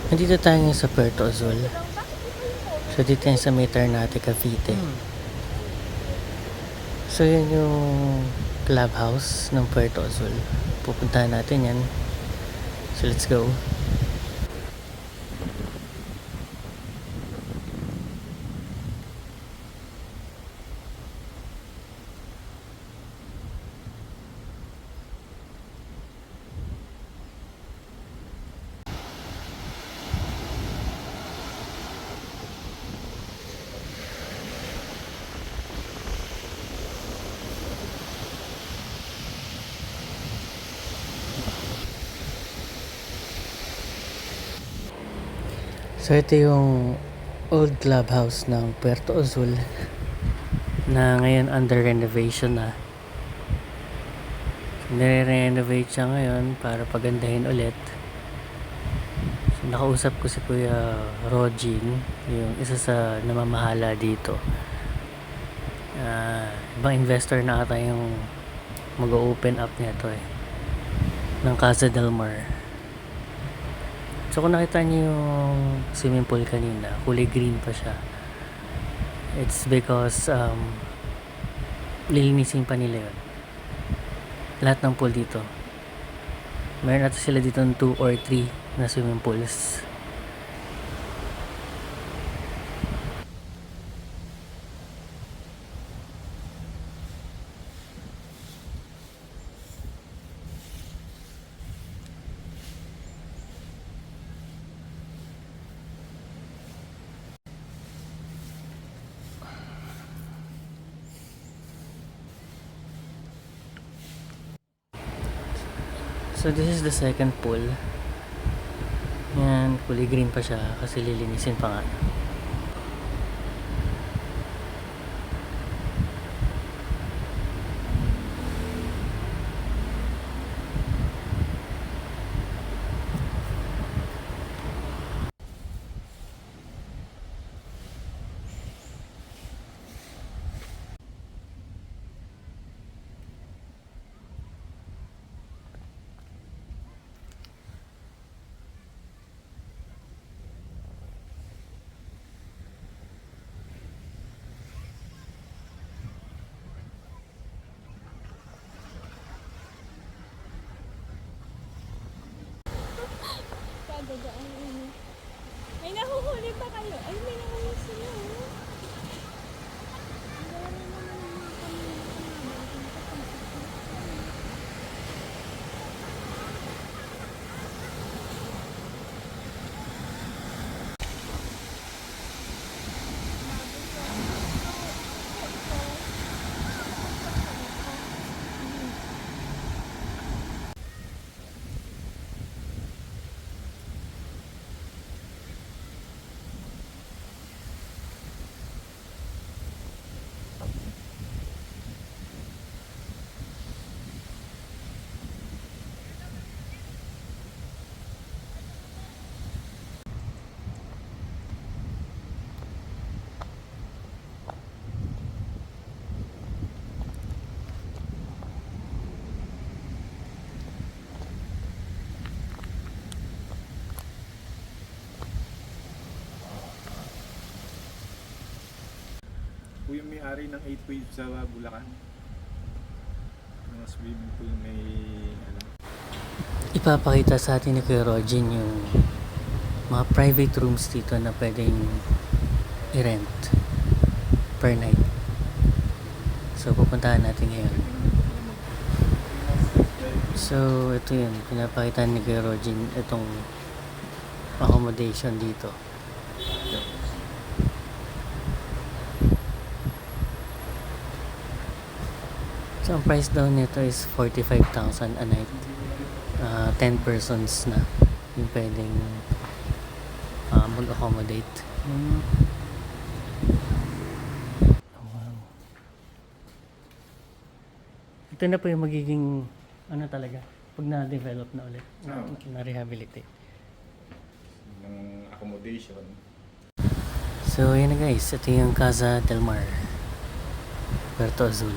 Nandito tayo ngayon sa Puerto Azul. So, dito yan sa may Ternate, Cavite. So, yun yung clubhouse ng Puerto Azul. Pupuntahan natin yan. So, let's go. So, ito yung old clubhouse ng Puerto Azul na ngayon under renovation na. So, nire-renovate siya ngayon para pagandahin ulit. So, nakausap ko si Kuya Rogin, yung isa sa namamahala dito. Ibang investor na ata yung mag-open up nito ng Casa del Mar. So kung nakita niyo yung swimming pool kanina, kulay green pa siya. It's because lilinisin pa nila yun. Lahat ng pool dito. Meron ata sila dito 2 or 3 na swimming pools. So this is the second pool. Yan, kulay green pa siya kasi lilinisin pa nga. Kagagaan ano. May nahuhuli pa kayo. Ay, may nahuhuli sila. Oh. Ang dami naman ng kami. Po yung may-ari ng 8 Waves sa Bulacan. Mga swimming pool may Ipapakita sa atin ni Kuya Rogin yung mga private rooms dito na pwedeng i-rent per night. So pupuntahan natin ngayon. So ito yun, pinapakita ni Kuya Rogin itong accommodation dito. So ang price daw nito is 45,000 a night. 10 persons na yung pwedeng mag-accommodate. Wow. Ito na po yung magiging ano talaga pag na-develop na ulit, na-rehabilitate. ng accommodation. So yun na guys, ito yung Casa del Mar, Puerto Azul.